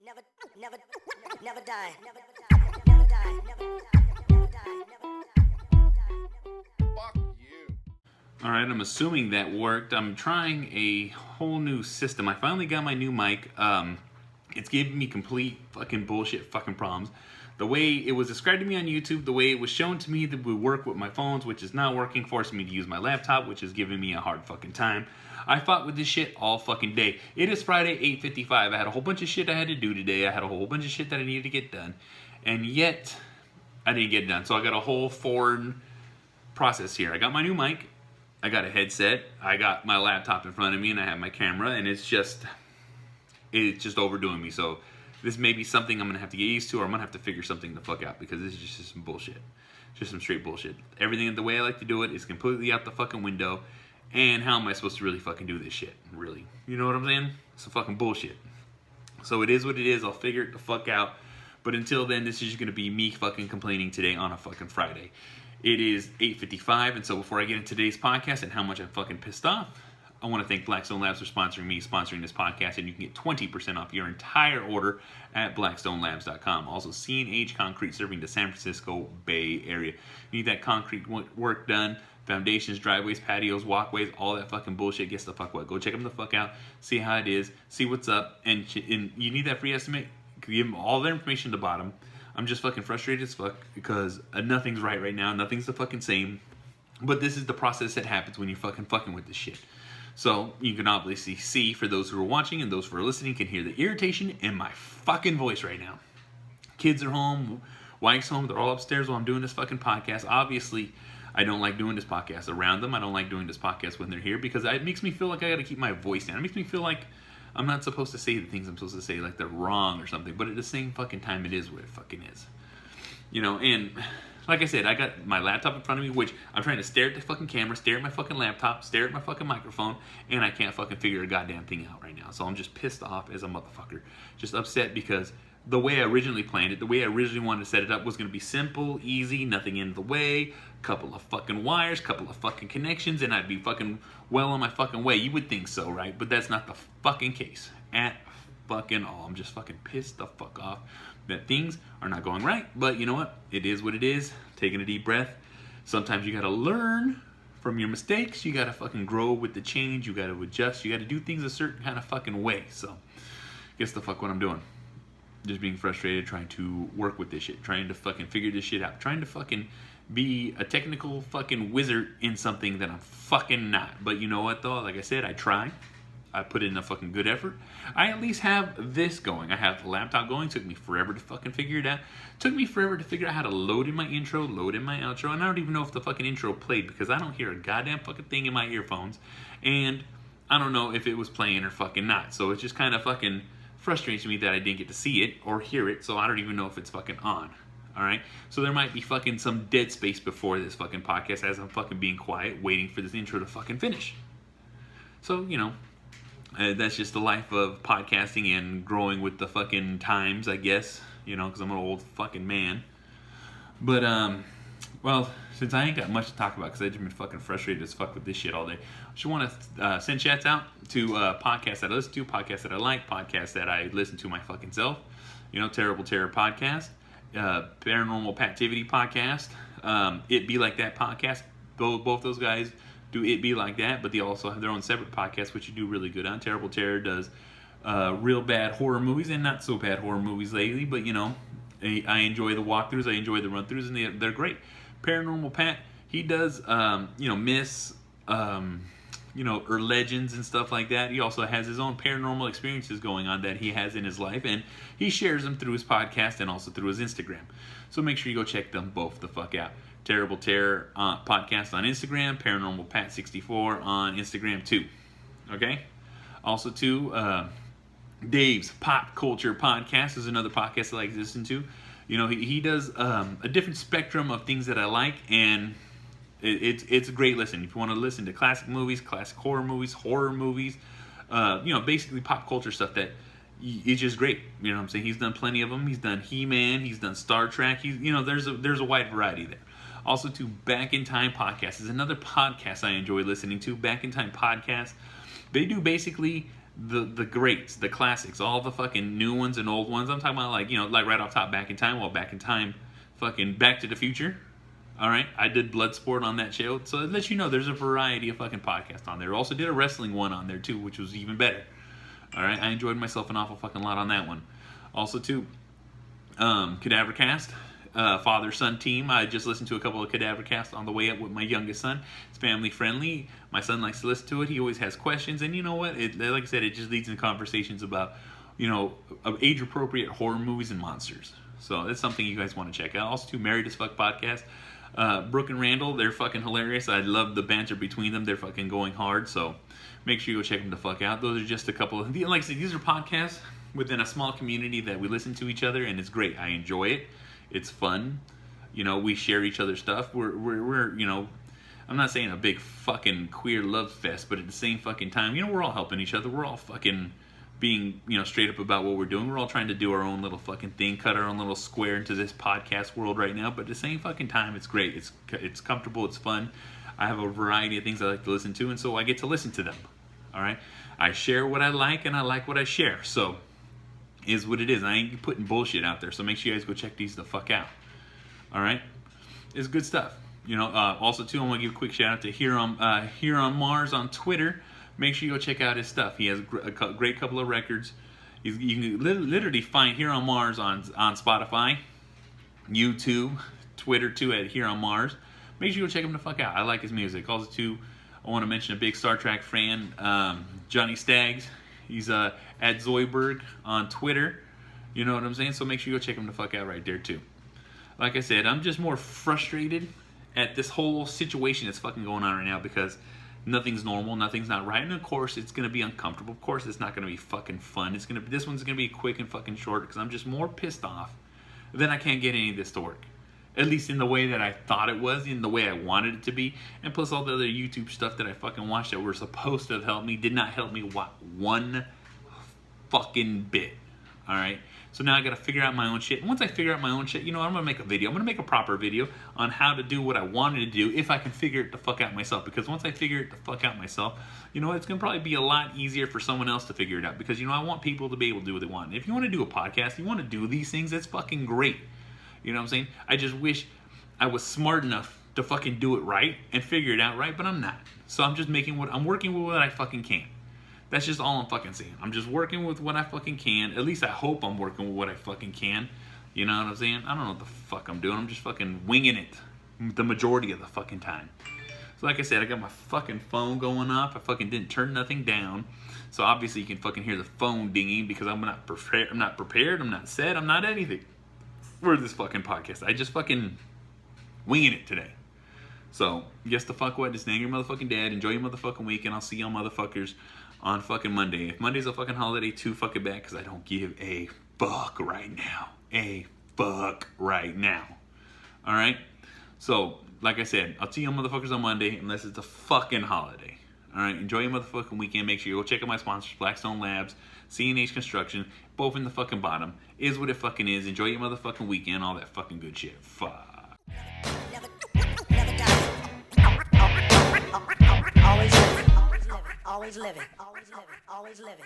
Never, never, never die. Never die. Never die. Never die. Fuck you. Alright, I'm assuming that worked. I'm trying a whole new system. I finally got my new mic. It's giving me complete fucking bullshit fucking problems. The way it was described to me on YouTube, the way it was shown to me that would work with my phones, which is not working, forcing me to use my laptop, which is giving me a hard fucking time. I fought with this shit all fucking day. It is Friday, 8:55. I had a whole bunch of shit I had to do today. I had a whole bunch of shit that I needed to get done. And yet, I didn't get it done. So I got a whole foreign process here. I got my new mic. I got a headset. I got my laptop in front of me, and I have my camera, and it's just overdoing me. So this may be something I'm gonna have to get used to, or I'm gonna have to figure something the fuck out, because this is just some bullshit. Just some straight bullshit. Everything the way I like to do it is completely out the fucking window. And how am I supposed to really fucking do this shit? Really? You know what I'm saying? It's some fucking bullshit. So it is what it is. I'll figure it the fuck out. But until then, this is just gonna be me fucking complaining today on a fucking Friday. It is 8:55, and so before I get into today's podcast and how much I'm fucking pissed off, I want to thank Blackstone Labs for sponsoring this podcast, and you can get 20% off your entire order at blackstonelabs.com. Also, C&H Concrete, serving the San Francisco Bay Area. You need that concrete work done, foundations, driveways, patios, walkways, all that fucking bullshit. Guess the fuck what? Go check them the fuck out, see how it is, see what's up, and you need that free estimate. Give them all their information at the bottom. I'm just fucking frustrated as fuck because nothing's right now. Nothing's the fucking same. But this is the process that happens when you're fucking with this shit. So you can obviously see, for those who are watching and those who are listening, can hear the irritation in my fucking voice right now. Kids are home, wife's home, they're all upstairs while I'm doing this fucking podcast. Obviously, I don't like doing this podcast around them. I don't like doing this podcast when they're here because it makes me feel like I gotta keep my voice down. It makes me feel like I'm not supposed to say the things I'm supposed to say, like they're wrong or something. But at the same fucking time, it is what it fucking is. You know, and like I said, I got my laptop in front of me, which I'm trying to stare at the fucking camera, stare at my fucking laptop, stare at my fucking microphone, and I can't fucking figure a goddamn thing out right now. So I'm just pissed off as a motherfucker. Just upset because the way I originally planned it, the way I originally wanted to set it up was going to be simple, easy, nothing in the way, couple of fucking wires, couple of fucking connections, and I'd be fucking well on my fucking way. You would think so, right? But that's not the fucking case at fucking all. I'm just fucking pissed the fuck off that things are not going right. But you know what? It is what it is. Taking a deep breath. Sometimes you gotta learn from your mistakes. You gotta fucking grow with the change. You gotta adjust. You gotta do things a certain kind of fucking way. So guess the fuck what I'm doing. Just being frustrated, trying to work with this shit, trying to fucking figure this shit out, trying to fucking be a technical fucking wizard in something that I'm fucking not. But you know what though? Like I said, I try. I put in a fucking good effort. I at least have this going. I have the laptop going. Took me forever to fucking figure it out. Took me forever to figure out how to load in my intro, load in my outro, and I don't even know if the fucking intro played because I don't hear a goddamn fucking thing in my earphones, and I don't know if it was playing or fucking not. So it just kind of fucking frustrates me that I didn't get to see it or hear it, so I don't even know if it's fucking on. Alright? So there might be fucking some dead space before this fucking podcast as I'm fucking being quiet, waiting for this intro to fucking finish. So, you know, that's just the life of podcasting and growing with the fucking times, I guess. You know, because I'm an old fucking man. But, well, since I ain't got much to talk about because I've just been fucking frustrated as fuck with this shit all day, I just want to send shouts out to podcasts that I listen to, podcasts that I like, podcasts that I listen to my fucking self. You know, Terrible Terror Podcast, Paranormal Pativity Podcast, It Be Like That Podcast. Both those guys do It Be Like That, but they also have their own separate podcasts, which you do really good on. Terrible Terror does real bad horror movies and not so bad horror movies lately, but you know, I enjoy the walkthroughs, I enjoy the run-throughs, and they're great. Paranormal Pat, he does, you know, myths, you know, or legends and stuff like that. He also has his own paranormal experiences going on that he has in his life, and he shares them through his podcast and also through his Instagram. So make sure you go check them both the fuck out. Terrible Terror Podcast on Instagram, Paranormal Pat 64 on Instagram too. Okay? Also too, Dave's Pop Culture Podcast is another podcast I like to listen to. You know, he does a different spectrum of things that I like, and it's a great listen. If you want to listen to classic movies, classic horror movies, you know, basically pop culture stuff that it's just great. You know what I'm saying? He's done plenty of them. He's done He-Man. He's done Star Trek. You know, there's a wide variety there. Also, to Back in Time Podcast is another podcast I enjoy listening to. Back in Time Podcast. They do basically the greats, the classics, all the fucking new ones and old ones. I'm talking about like, like right off top, Back in Time. Well, Back in Time, fucking Back to the Future. All right, I did Bloodsport on that show, so it lets you know there's a variety of fucking podcasts on there. Also did a wrestling one on there too, which was even better. All right, I enjoyed myself an awful fucking lot on that one. Also too, Cadavercast, father-son team. I just listened to a couple of Cadavercasts on the way up with my youngest son. It's family friendly. My son likes to listen to it. He always has questions, and you know what? Like I said, it just leads into conversations about, age-appropriate horror movies and monsters. So that's something you guys want to check out. Also too, Married as Fuck podcast. Brooke and Randall, they're fucking hilarious. I love the banter between them. They're fucking going hard, so make sure you go check them the fuck out. Those are just a couple of, like I said, these are podcasts within a small community that we listen to each other, and it's great. I enjoy it. It's fun. We share each other's stuff. We're I'm not saying a big fucking queer love fest, but at the same fucking time, we're all helping each other. We're all fucking being, straight up about what we're doing. We're all trying to do our own little fucking thing, cut our own little square into this podcast world right now. But at the same fucking time, it's great. It's comfortable. It's fun. I have a variety of things I like to listen to, and so I get to listen to them. All right? I share what I like, and I like what I share. So, is what it is. I ain't putting bullshit out there. So make sure you guys go check these the fuck out. All right? It's good stuff. Also, too, I want to give a quick shout out to Here on Mars on Twitter. Make sure you go check out his stuff. He has a great couple of records. You can literally find Here on Mars on Spotify, YouTube, Twitter too at Here on Mars. Make sure you go check him the fuck out. I like his music. Also too, I want to mention a big Star Trek fan, Johnny Staggs. He's at Zoidberg on Twitter. You know what I'm saying? So make sure you go check him the fuck out right there too. Like I said, I'm just more frustrated at this whole situation that's fucking going on right now because nothing's normal, nothing's not right, and of course it's gonna be uncomfortable. Of course it's not gonna be fucking fun. This one's gonna be quick and fucking short because I'm just more pissed off that I can't get any of this to work. At least in the way that I thought it was, in the way I wanted it to be, and plus all the other YouTube stuff that I fucking watched that were supposed to have helped me did not help me one fucking bit. All right. So now I got to figure out my own shit. And once I figure out my own shit, I'm going to make a video. I'm going to make a proper video on how to do what I wanted to do if I can figure it the fuck out myself. Because once I figure it the fuck out myself, it's going to probably be a lot easier for someone else to figure it out. Because, I want people to be able to do what they want. And if you want to do a podcast, you want to do these things, that's fucking great. You know what I'm saying? I just wish I was smart enough to fucking do it right and figure it out right, but I'm not. So I'm just I'm working with what I fucking can. That's just all I'm fucking saying. I'm just working with what I fucking can. At least I hope I'm working with what I fucking can. You know what I'm saying? I don't know what the fuck I'm doing. I'm just fucking winging it the majority of the fucking time. So like I said, I got my fucking phone going off. I fucking didn't turn nothing down. So obviously you can fucking hear the phone dinging because I'm not prepared. I'm not set. I'm not anything for this fucking podcast. I just fucking winging it today. So, guess the fuck what? Just name your motherfucking dad. Enjoy your motherfucking week, and I'll see y'all motherfuckers on fucking Monday. If Monday's a fucking holiday, too fucking bad, because I don't give a fuck right now. A fuck right now. Alright? So, like I said, I'll see y'all motherfuckers on Monday, unless it's a fucking holiday. Alright? Enjoy your motherfucking weekend. Make sure you go check out my sponsors, Blackstone Labs, CNH Construction, both in the fucking bottom. Is what it fucking is. Enjoy your motherfucking weekend, all that fucking good shit. Fuck. Never die. Always living. Always living. Always living. Always living. Always living.